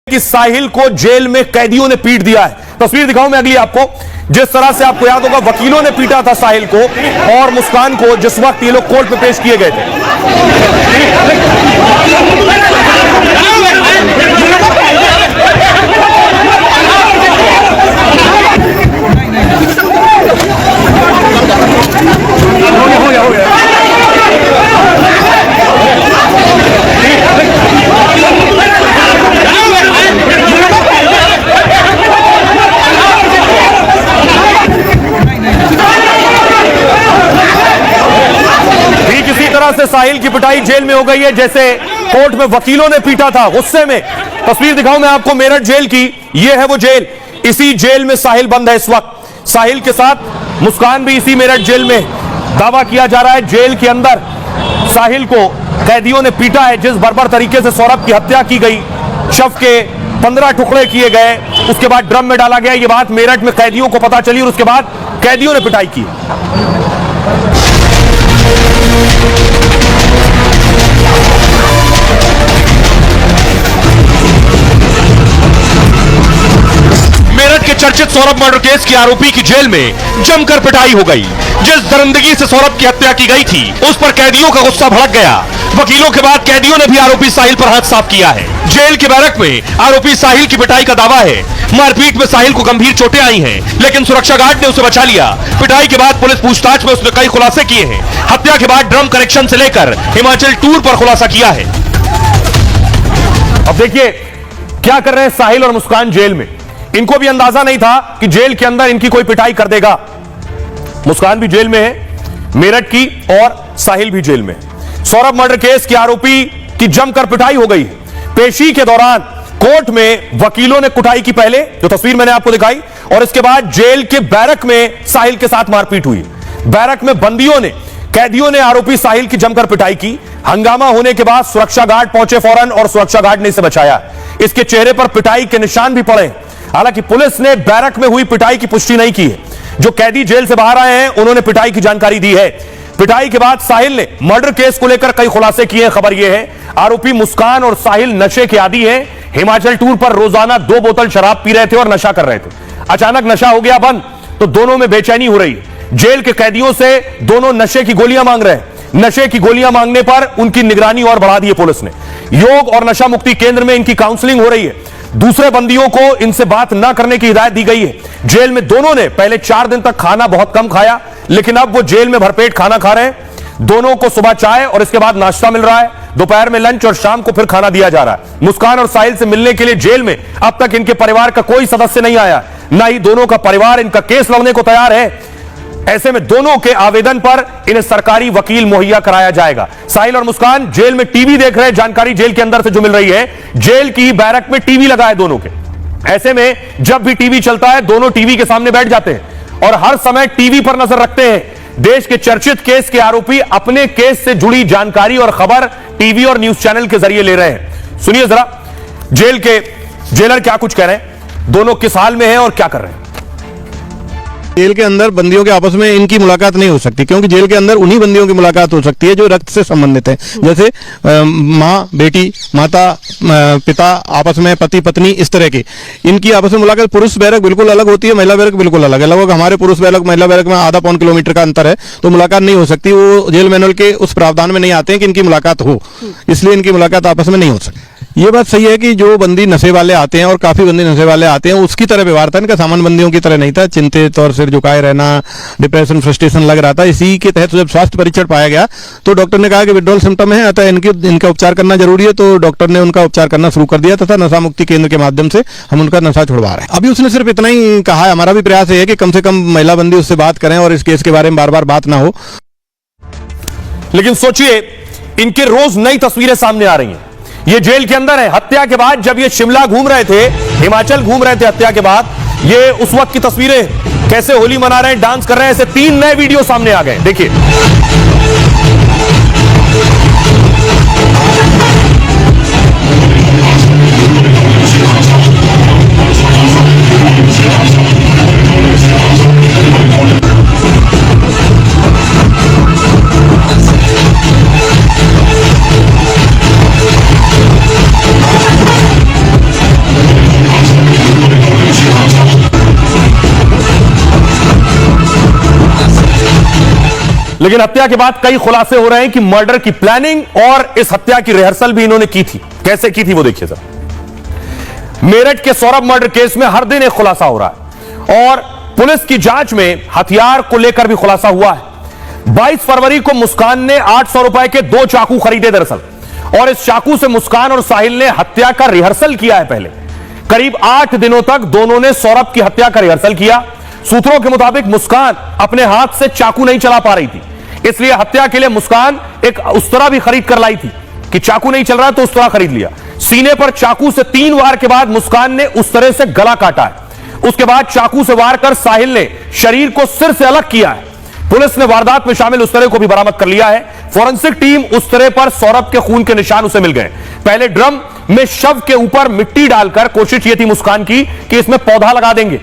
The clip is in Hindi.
कि साहिल को जेल में कैदियों ने पीट दिया है। तस्वीर दिखाऊं मैं अगली आपको। जिस तरह से आपको याद होगा वकीलों ने पीटा था साहिल को और मुस्कान को जिस वक्त ये लोग कोर्ट में पेश किए गए थे। हो गया। से साहिल की पिटाई जेल में हो गई है जैसे कोर्ट में वकीलों ने पीटा था गुस्से में। तस्वीर दिखाऊं मैं आपको मेरठ जेल की। यह है वो जेल, इसी जेल में साहिल बंद है इस वक्त। साहिल के साथ मुस्कान भी इसी मेरठ जेल में। दावा किया जा रहा है जेल के अंदर साहिल को कैदियों ने पीटा है। जिस बर्बर तरीके से सौरभ की हत्या की गई, शव के 15 टुकड़े किए गए, उसके बाद ड्रम में डाला गया, यह बात मेरठ में कैदियों को पता चली और उसके बाद कैदियों ने पिटाई की। मेरठ के चर्चित सौरभ मर्डर केस के आरोपी की जेल में जमकर पिटाई हो गई। जिस दरिंदगी से सौरभ की हत्या की गई थी उस पर कैदियों का गुस्सा भड़क गया। वकीलों के बाद कैदियों ने भी आरोपी साहिल पर हाथ साफ किया है। जेल के बैरक में आरोपी साहिल की पिटाई का दावा है। मारपीट में साहिल को गंभीर चोटें आई हैं, लेकिन सुरक्षा गार्ड ने उसे बचा लिया। पिटाई के बाद पुलिस पूछताछ में उसने कई खुलासे किए हैं। हत्या के बाद ड्रम कनेक्शन से लेकर हिमाचल टूर पर खुलासा किया है। अब देखिए क्या कर रहे हैं साहिल और मुस्कान जेल में। इनको भी अंदाजा नहीं था कि जेल के अंदर इनकी कोई पिटाई कर देगा। मुस्कान भी जेल में है मेरठ की और साहिल भी जेल में। सौरभ मर्डर केस के आरोपी की जमकर पिटाई हो गई। पेशी के दौरान कोर्ट में वकीलों ने कुटाई की, पहले जो तस्वीर मैंने आपको दिखाई, और इसके बाद जेल के बैरक में साहिल के साथ मारपीट हुई। बैरक में बंदियों ने, कैदियों ने आरोपी साहिल की जमकर पिटाई की। हंगामा होने के बाद सुरक्षा गार्ड पहुंचे फौरन और सुरक्षा गार्ड ने इसे बचाया। इसके चेहरे पर पिटाई के निशान भी पड़े। हालांकि पुलिस ने बैरक में हुई पिटाई की पुष्टि नहीं की है। जो कैदी जेल से बाहर आए हैं उन्होंने पिटाई की जानकारी दी है। पिटाई के बाद साहिल ने मर्डर केस को लेकर कई खुलासे किए हैं। खबर यह है आरोपी मुस्कान और साहिल नशे के आदी हैं। हिमाचल टूर पर रोजाना 2 बोतल शराब पी रहे थे और नशा कर रहे थे। अचानक नशा हो गया बंद तो दोनों में बेचैनी हो रही है। जेल के कैदियों से दोनों नशे की गोलियां मांग रहे हैं। नशे की गोलियां मांगने पर उनकी निगरानी और बढ़ा दी है पुलिस ने। योग और नशा मुक्ति केंद्र में इनकी काउंसलिंग हो रही है। दूसरे बंदियों को इनसे बात ना करने की हिदायत दी गई है। जेल में दोनों ने पहले 4 दिन तक खाना बहुत कम खाया, लेकिन अब वो जेल में भरपेट खाना खा रहे हैं। दोनों को सुबह चाय और इसके बाद नाश्ता मिल रहा है। दोपहर में लंच और शाम को फिर खाना दिया जा रहा है। मुस्कान और साहिल से मिलने के लिए जेल में अब तक इनके परिवार का कोई सदस्य नहीं आया, ना ही दोनों का परिवार इनका केस लड़ने को तैयार है। ऐसे में दोनों के आवेदन पर इन्हें सरकारी वकील मुहैया कराया जाएगा। साहिल और मुस्कान जेल में टीवी देख रहे हैं। जानकारी जेल के अंदर से जो मिल रही है, जेल की बैरक में टीवी लगा है दोनों के। ऐसे में जब भी टीवी चलता है दोनों टीवी के सामने बैठ जाते हैं और हर समय टीवी पर नजर रखते हैं। देश के चर्चित केस के आरोपी अपने केस से जुड़ी जानकारी और खबर टीवी और न्यूज चैनल के जरिए ले रहे हैं। सुनिए जरा जेल के जेलर क्या कुछ कह रहे हैं, दोनों किस हाल में हैं और क्या कर रहे हैं। जेल के अंदर बंदियों के आपस में इनकी मुलाकात नहीं हो सकती, क्योंकि जेल के अंदर उन्हीं बंदियों की मुलाकात हो सकती है जो रक्त से संबंधित है। जैसे माँ बेटी, माता पिता आपस में, पति पत्नी, इस तरह की इनकी आपस में मुलाकात। पुरुष बैरक बिल्कुल अलग होती है, महिला बैरक बिल्कुल अलग है। लगभग हमारे पुरुष बैरक महिला बैरक में आधा पौन किलोमीटर का अंतर है, तो मुलाकात नहीं हो सकती। वो जेल मैनुअल के उस प्रावधान में नहीं आते हैं कि इनकी मुलाकात हो, इसलिए इनकी मुलाकात आपस में नहीं हो सकती। ये बात सही है कि जो बंदी नशे वाले आते हैं और काफी बंदी नशे वाले आते हैं उसकी तरह व्यवहार था इनका, सामान्य बंदियों की तरह नहीं था। चिंतित और सिर झुकाए रहना, डिप्रेशन, फ्रस्ट्रेशन लग रहा था। इसी के तहत जब स्वास्थ्य परीक्षण पाया गया तो डॉक्टर ने कहा कि विड्रॉल सिम्टम है, अतः इनका उपचार करना जरूरी है। तो डॉक्टर ने उनका उपचार करना शुरू कर दिया तथा नशा मुक्ति केंद्र के माध्यम से हम उनका नशा छुड़वा रहे हैं। अभी उसने सिर्फ इतना ही कहा है। हमारा भी प्रयास है कि कम से कम महिला बंदी उससे बात करें और इस केस के बारे में बार बार बात ना हो। लेकिन सोचिए इनके रोज नई तस्वीरें सामने आ रही हैं। ये जेल के अंदर है। हत्या के बाद जब ये शिमला घूम रहे थे, हिमाचल घूम रहे थे हत्या के बाद, ये उस वक्त की तस्वीरें। कैसे होली मना रहे हैं, डांस कर रहे हैं, ऐसे 3 नए वीडियो सामने आ गए। देखिए लेकिन हत्या के बाद कई खुलासे हो रहे हैं कि मर्डर की प्लानिंग और इस हत्या की रिहर्सल भी इन्होंने की थी। कैसे की थी वो देखिए सर। मेरठ के सौरभ मर्डर केस में हर दिन एक खुलासा हो रहा है और पुलिस की जांच में हथियार को लेकर भी खुलासा हुआ है। 22 फरवरी को मुस्कान ने 800 रुपए के 2 चाकू खरीदे दरअसल, और इस चाकू से मुस्कान और साहिल ने हत्या का रिहर्सल किया है। पहले करीब 8 दिनों तक दोनों ने सौरभ की हत्या का रिहर्सल किया। सूत्रों के मुताबिक मुस्कान अपने हाथ से चाकू नहीं चला पा रही थी, इसलिए हत्या के लिए मुस्कान एक उस्तरा भी खरीद कर लाई थी कि चाकू नहीं चल रहा तो उस्तरा खरीद लिया। सीने पर चाकू से 3 वार के बाद मुस्कान ने उस्तरे से गला काटा है। उसके बाद चाकू से वार कर साहिल ने शरीर को सिर से अलग किया है। पुलिस ने वारदात में शामिल उस्तरे को भी बरामद कर लिया है। फोरेंसिक टीम उस्तरे पर सौरभ के खून के निशान उसे मिल गए। पहले ड्रम में शव के ऊपर मिट्टी डालकर कोशिश ये थी मुस्कान की कि इसमें पौधा लगा देंगे,